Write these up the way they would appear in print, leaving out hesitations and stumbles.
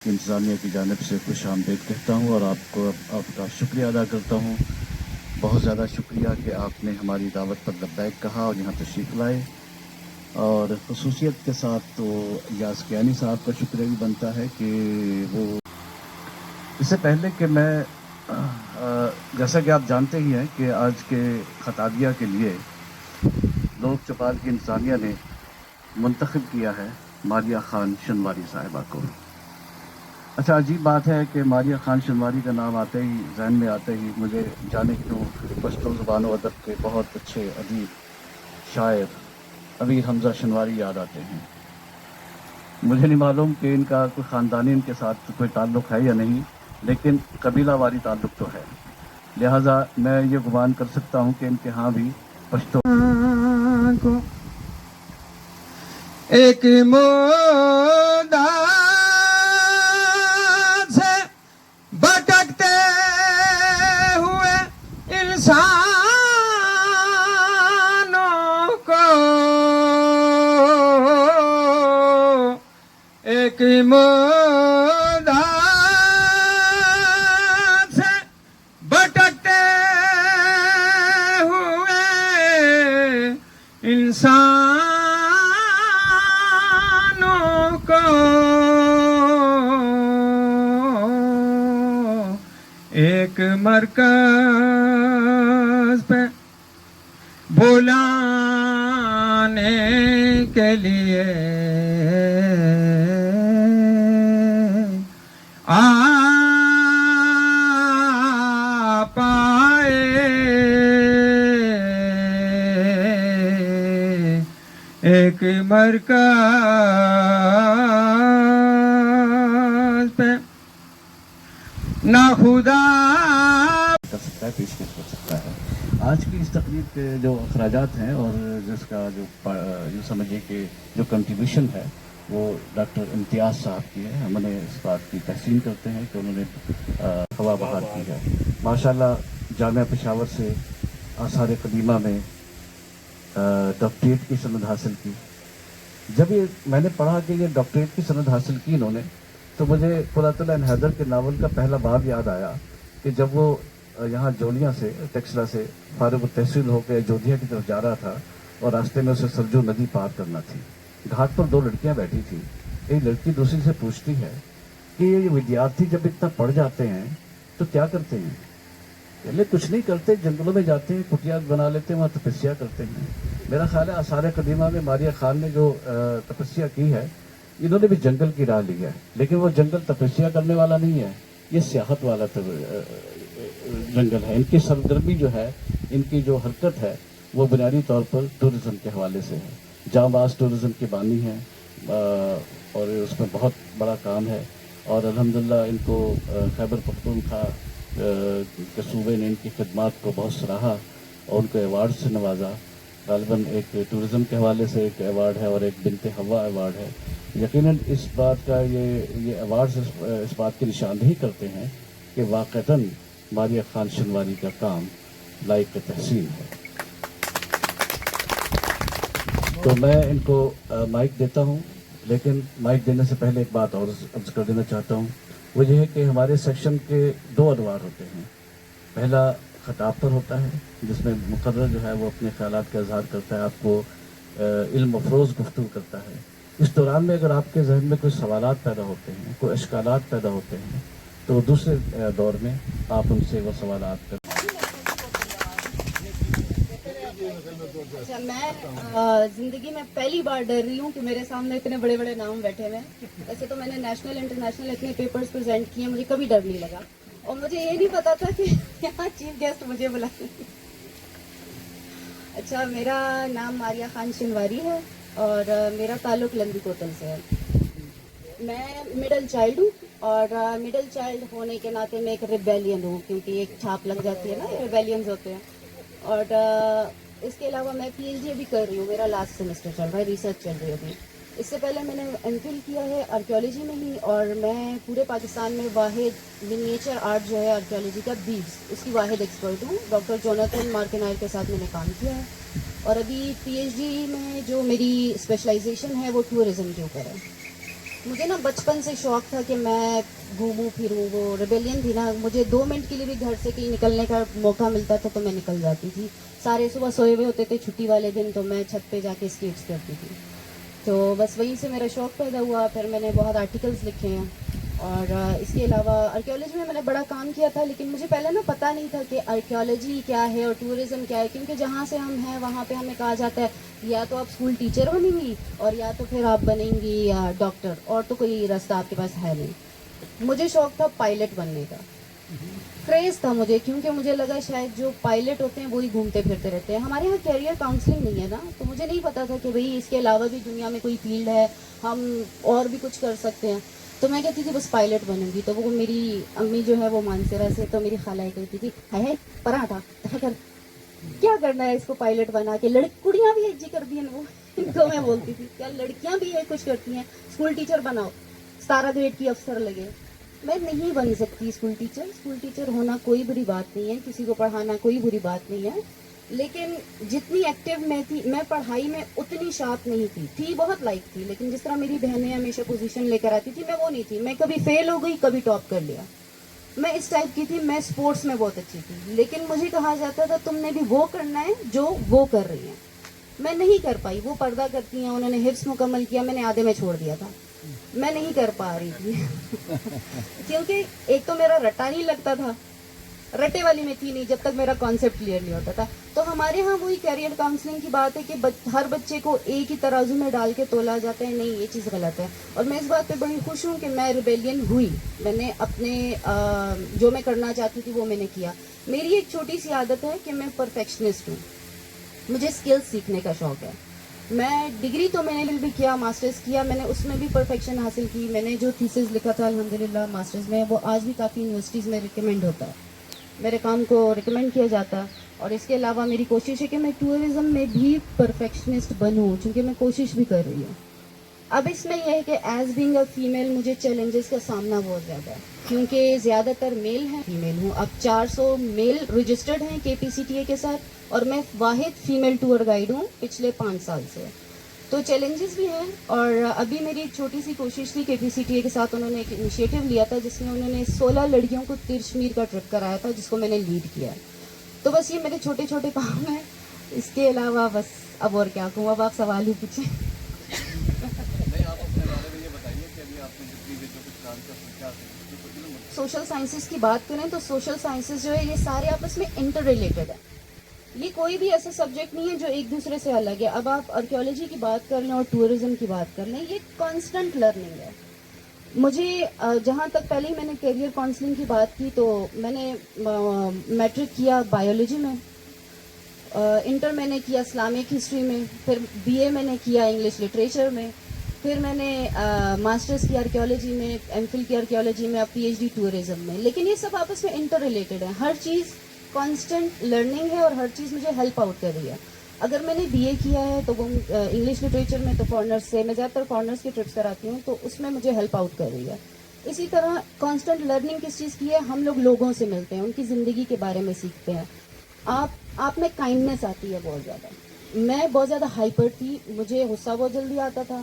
انتظامیہ کی جانب سے خوش آمدید کہتا ہوں اور آپ کا شکریہ ادا کرتا ہوں. بہت زیادہ شکریہ کہ آپ نے ہماری دعوت پر لبیک کہا اور یہاں تشریف لائے. اور خصوصیت کے ساتھ تو یاس کیانی صاحب کا شکریہ بھی بنتا ہے کہ وہ اس سے پہلے کہ میں جیسا کہ آپ جانتے ہی ہیں کہ آج کے خطابیہ کے لیے لوک چوپال کی انتظامیہ نے منتخب کیا ہے ماریہ خان شنواری صاحبہ کو. اچھا عجیب بات ہے کہ ماریہ خان شنواری کا نام آتے ہی ذہن میں آتے ہی مجھے جانے کیوں پشتو زبان و ادب کے بہت اچھے ادیب شاعر امیر حمزہ شنواری یاد آتے ہیں. مجھے نہیں معلوم کہ ان کا کوئی خاندانی ان کے ساتھ کوئی تعلق ہے یا نہیں، لیکن قبیلہ واری تعلق تو ہے. لہٰذا میں یہ گمان کر سکتا ہوں کہ ان کے ہاں بھی پشتو کو ایک مودا سے بھٹکتے ہوئے انسانوں کو ایک مودا سے بھٹکتے ہوئے انسانوں کو ایک مرکز پہ بلانے کے لیے آپ آئے ایک مرکز پہ نہ خدا کر سکتا ہے، پیشکش کر سکتا ہے. آج کی اس تقریب کے جو اخراجات ہیں اور جس کا جو یوں سمجھیے کہ جو کنٹریبیوشن ہے وہ ڈاکٹر امتیاز صاحب کی ہے. ہم نے اس بات کی تحسین کرتے ہیں کہ انہوں نے ہوا بہار کی ہے. ماشاءاللہ جامعہ پشاور سے آثار قدیمہ میں ڈاکٹریٹ کی سند حاصل کی. جب یہ میں نے پڑھا کہ یہ ڈاکٹریٹ کی سند حاصل کی انہوں نے، تو مجھے قرۃ العین حیدر کے ناول کا پہلا باب یاد آیا کہ جب وہ یہاں جولیاں سے ٹیکسلا سے فارغ التحصیل ہو کے ایودھیا کی طرف جا رہا تھا اور راستے میں اسے سرجو ندی پار کرنا تھی. گھاٹ پر دو لڑکیاں بیٹھی تھیں. ایک لڑکی دوسری سے پوچھتی ہے کہ یہ ودیارتھی جب اتنا پڑھ جاتے ہیں تو کیا کرتے ہیں؟ پہلے کچھ نہیں کرتے، جنگلوں میں جاتے ہیں، کٹیا بنا لیتے ہیں، وہاں تپسیا کرتے ہیں. میرا خیال ہے آثار قدیمہ میں ماریہ خان نے جو تپسیا کی ہے، انہوں نے بھی جنگل کی راہ لی ہے، لیکن وہ جنگل تپسیا کرنے والا نہیں ہے، یہ سیاحت والا جنگل ہے. ان کی سرگرمی جو ہے، ان کی جو حرکت ہے وہ بنیادی طور پر ٹورزم کے حوالے سے ہے. جاں باز ٹورزم کے بانی ہیں اور اس میں بہت بڑا کام ہے. اور الحمدللہ ان کو خیبر پختونخوا کے صوبے نے ان کی خدمات کو بہت سراہا اور ان کو ایوارڈ سے نوازا. غالباً ایک ٹورزم کے حوالے سے ایک ایوارڈ ہے اور ایک بنت حوا ایوارڈ ہے. یقیناً اس بات کا یہ ایوارڈز اس بات کی نشاندہی کرتے ہیں کہ واقعتاً ماریہ خان شنواری کا کام لائق تحسین ہے. تو میں ان کو مائک دیتا ہوں، لیکن مائک دینے سے پہلے ایک بات اور عرض کر دینا چاہتا ہوں. وہ یہ ہے کہ ہمارے سیکشن کے دو ادوار ہوتے ہیں. پہلا خطاب پر ہوتا ہے جس میں مقرر جو ہے وہ اپنے خیالات کا اظہار کرتا ہے، آپ کو علم افروز گفتگو کرتا ہے. اس دوران میں اگر آپ کے ذہن میں کوئی سوالات پیدا ہوتے ہیں، کوئی اشکالات پیدا ہوتے ہیں، تو دوسرے دور میں آپ ان سے وہ سوالات کریں. اچھا، میں زندگی میں پہلی بار ڈر رہی ہوں کہ میرے سامنے اتنے بڑے بڑے نام بیٹھے ہوئے ہیں. ویسے تو میں نے نیشنل انٹرنیشنل اتنے پیپرز پریزنٹ کیے ہیں، مجھے کبھی ڈر نہیں لگا اور مجھے یہ نہیں پتا تھا کہ یہاں چیف گیسٹ مجھے بلائیں. اچھا، میرا نام ماریہ خان شنواری ہے اور میرا تعلق لندی کوتل سے ہے. میں مڈل چائلڈ ہوں اور مڈل چائلڈ ہونے کے ناطے میں ایک ریبیلین ہوں، کیونکہ ایک چھاپ لگ جاتی ہے نا، یہ ریبیلینز ہوتے ہیں. اور اس کے علاوہ میں پی ایچ ڈی بھی کر رہی ہوں، میرا لاسٹ سیمسٹر چل رہا ہے، ریسرچ چل رہی ہے ابھی. اس سے پہلے میں نے ایم فل کیا ہے آرکیولوجی میں ہی، اور میں پورے پاکستان میں واحد منیچر آرٹ جو ہے آرکیولوجی کا بیڈس، اس کی واحد ایکسپرٹ ہوں. ڈاکٹر جوناتھن مارکنائر کے ساتھ میں نے کام کیا ہے اور ابھی پی ایچ ڈی میں جو میری اسپیشلائزیشن ہے وہ ٹورزم کے اوپر ہے. مجھے نا بچپن سے شوق تھا کہ میں گھوموں پھروں. وہ ریبیلین تھی نا, مجھے 2 منٹ کے لیے بھی گھر سے کہیں نکلنے کا موقع ملتا تھا تو میں نکل جاتی تھی. سارے صبح سوئے ہوئے ہوتے تھے چھٹی والے دن, تو میں چھت پہ جا کے اسکیٹس کرتی تھی. تو بس وہیں سے میرا شوق پیدا ہوا. پھر میں نے بہت آرٹیکلس لکھے ہیں, اور اس کے علاوہ آرکیالوجی میں نے بڑا کام کیا تھا, لیکن مجھے پہلے نا پتہ نہیں تھا کہ آرکیالوجی کیا ہے اور ٹورزم کیا ہے, کیونکہ جہاں سے ہم ہیں وہاں پہ ہمیں کہا جاتا ہے یا تو آپ اسکول ٹیچر بنیں گی اور یا تو پھر آپ بنیں گی ڈاکٹر, اور تو کوئی راستہ آپ کے پاس ہے نہیں. مجھے شوق تھا پائلٹ بننے کا, کریز تھا مجھے, کیونکہ مجھے لگا شاید جو پائلٹ ہوتے ہیں وہی گھومتے پھرتے رہتے ہیں. ہمارے یہاں کیریئر کاؤنسلنگ نہیں ہے نا, تو مجھے نہیں پتا تھا کہ بھئی اس کے علاوہ بھی دنیا میں کوئی فیلڈ ہے, ہم اور بھی کچھ کر سکتے ہیں. تو میں کہتی تھی بس پائلٹ بنوں گی. تو وہ میری امی جو ہے وہ مانسیرا سے, تو میری خالہ کہتی تھی ہے پراٹھا کر, کیا کرنا ہے اس کو پائلٹ بنا کے, کڑیاں بھی ایک جی کر دی ہیں وہ. ان کو میں بولتی تھی کیا لڑکیاں بھی ہے کچھ کرتی ہیں, اسکول ٹیچر بناؤ, 17 گریڈ کی افسر لگے. میں نہیں بن سکتی اسکول ٹیچر. اسکول ٹیچر ہونا کوئی بری بات نہیں ہے, کسی کو پڑھانا کوئی بری بات نہیں ہے, لیکن جتنی ایکٹیو میں تھی میں پڑھائی میں اتنی شارپ نہیں تھی بہت لائک تھی, لیکن جس طرح میری بہنیں ہمیشہ پوزیشن لے کر آتی تھی میں وہ نہیں تھی. میں کبھی فیل ہو گئی, کبھی ٹاپ کر لیا. میں اس ٹائپ کی تھی. میں اسپورٹس میں بہت اچھی تھی, لیکن مجھے کہا جاتا تھا تم نے بھی وہ کرنا ہے جو وہ کر رہی ہیں. میں نہیں کر پائی. وہ پردہ کرتی ہیں, انہوں نے حفظ مکمل کیا, میں نے آدھے میں چھوڑ دیا تھا. میں نہیں کر پا رہی تھی کیونکہ ایک تو میرا رٹا نہیں لگتا تھا, رٹے والی میں تھی نہیں جب تک میرا کانسیپٹ کلیئر نہیں ہوتا تھا. تو ہمارے ہاں وہی کیریئر کاؤنسلنگ کی بات ہے کہ ہر بچے کو ایک ہی ترازو میں ڈال کے تولا جاتا ہے. نہیں, یہ چیز غلط ہے. اور میں اس بات پہ بڑی خوش ہوں کہ میں ریبیلین ہوئی. میں نے اپنے جو میں کرنا چاہتی تھی وہ میں نے کیا. میری ایک چھوٹی سی عادت ہے کہ میں پرفیکشنسٹ ہوں. مجھے اسکلز سیکھنے کا شوق ہے. میں ڈگری تو میں نے بھی کیا, ماسٹرز کیا, میں نے اس میں بھی پرفیکشن حاصل کی. میں نے جو تھیسز لکھا تھا الحمدللہ ماسٹرز میں, وہ آج بھی کافی یونیورسٹیز میں ریکمینڈ ہوتا ہے, میرے کام کو ریکمینڈ کیا جاتا. اور اس کے علاوہ میری کوشش ہے کہ میں ٹورزم میں بھی پرفیکشنسٹ بنوں, چونکہ میں کوشش بھی کر رہی ہوں. اب اس میں یہ ہے کہ ایز بینگ اے فیمیل مجھے چیلنجز کا سامنا بہت زیادہ ہے, کیونکہ زیادہ تر میل ہیں, فیمیل ہوں. اب 400 میل رجسٹرڈ ہیں KPCTA کے ساتھ, اور میں واحد فیمیل ٹور گائیڈ ہوں پچھلے 5 سال سے. تو چیلنجز بھی ہیں. اور ابھی میری ایک چھوٹی سی کوشش تھی, KPCTA کے ساتھ انہوں نے ایک انیشیٹو لیا تھا جس میں انہوں نے 16 لڑکیوں کو ترشمیر کا ٹرپ کرایا تھا, جس کو میں نے لیڈ کیا. تو بس یہ میرے چھوٹے چھوٹے کام ہیں. اس کے علاوہ بس اب اور کیا کہوں, اب آپ سوال ہی پوچھیں. سوشل سائنسز کی بات کریں تو سوشل سائنسز جو ہے یہ سارے آپس میں انٹر ریلیٹڈ ہے. یہ کوئی بھی ایسا سبجیکٹ نہیں ہے جو ایک دوسرے سے الگ ہے. اب آپ آرکیالوجی کی بات کر لیں اور ٹورزم کی بات کر لیں, یہ کانسٹنٹ لرننگ ہے. مجھے جہاں تک پہلے ہی میں نے کیریئر کاؤنسلنگ کی بات کی, تو میں نے میٹرک کیا بایولوجی میں, انٹر میں نے کیا اسلامک ہسٹری میں, پھر BA میں نے کیا انگلش لٹریچر میں, پھر میں نے ماسٹرز کی آرکیالوجی میں, MPhil کی آرکیالوجی میں, اب PhD ٹورزم میں. لیکن یہ سب آپس میں انٹر ریلیٹڈ ہے. ہر چیز کانسٹنٹ لرننگ ہے اور ہر چیز مجھے ہیلپ آؤٹ کر رہی ہے. اگر میں نے BA کیا ہے تو وہ انگلش لٹریچر میں, تو فارنرز سے میں زیادہ تر فارنرز کی ٹرپس کراتی ہوں, تو اس میں مجھے ہیلپ آؤٹ کر رہی ہے. اسی طرح کانسٹنٹ لرننگ کس چیز کی ہے, ہم لوگ لوگوں سے ملتے ہیں, ان کی زندگی کے بارے میں سیکھتے ہیں. آپ میں کائنڈنیس آتی ہے بہت زیادہ. میں بہت زیادہ ہائپر تھی, مجھے غصہ بہت جلدی آتا تھا,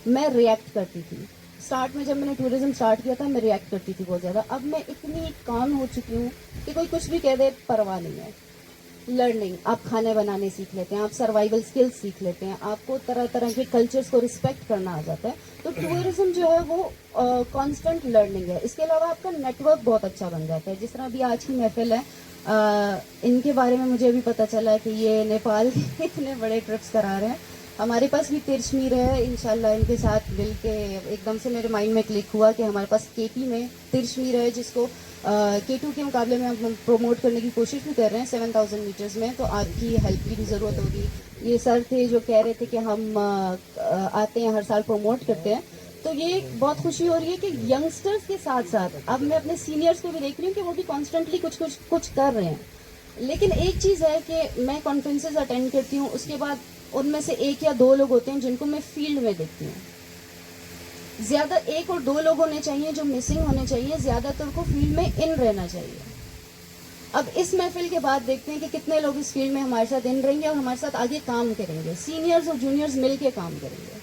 میں ریئیکٹ کرتی تھی. اسٹارٹ میں جب میں نے ٹورزم اسٹارٹ کیا تھا میں ریئیکٹ کرتی تھی بہت زیادہ. اب میں اتنی کام ہو چکی ہوں کہ کوئی کچھ بھی کہہ دے پرواہ نہیں ہے. لرننگ, آپ کھانے بنانے سیکھ لیتے ہیں, آپ سروائیول اسکلس سیکھ لیتے ہیں, آپ کو طرح طرح کے کلچرز کو رسپیکٹ کرنا آ جاتا ہے. تو ٹورزم جو ہے وہ کانسٹنٹ لرننگ ہے. اس کے علاوہ آپ کا نیٹ ورک بہت اچھا بن جاتا ہے. جس طرح ابھی آج کی محفل ہے, ان کے بارے میں مجھے ابھی پتہ چلا ہے کہ یہ نیپال اتنے بڑے ٹرپس کرا رہے ہیں. ہمارے پاس بھی ترشمیر ہے, انشاءاللہ ان کے ساتھ مل کے ایک دم سے میرے مائنڈ میں کلک ہوا کہ ہمارے پاس KP میں ترشمیر ہے, جس کو K2 کے مقابلے میں ہم پروموٹ کرنے کی کوشش بھی کر رہے ہیں 7000 میٹرز میں. تو آپ کی ہیلپ کی بھی ضرورت ہوگی. یہ سر تھے جو کہہ رہے تھے کہ ہم آتے ہیں ہر سال پروموٹ کرتے ہیں. تو یہ بہت خوشی ہو رہی ہے کہ ینگسٹرز کے ساتھ ساتھ اب میں اپنے سینئرز کو بھی دیکھ رہی ہوں کہ وہ بھی کانسٹنٹلی کچھ کر رہے ہیں. لیکن ایک چیز ہے کہ میں کانفرنسز اٹینڈ کرتی ہوں, اس کے بعد ان میں سے 1 یا 2 لوگ ہوتے ہیں جن کو میں فیلڈ میں دیکھتی ہوں. زیادہ 1 اور 2 لوگ ہونے چاہیے جو مسنگ ہونے چاہیے, زیادہ تر کو فیلڈ میں ان رہنا چاہیے. اب اس محفل کے بعد دیکھتے ہیں کہ کتنے لوگ اس فیلڈ میں ہمارے ساتھ ان رہیں گے اور ہمارے ساتھ آگے کام کریں گے. سینئرز اور جونیئرز مل کے کام کریں گے.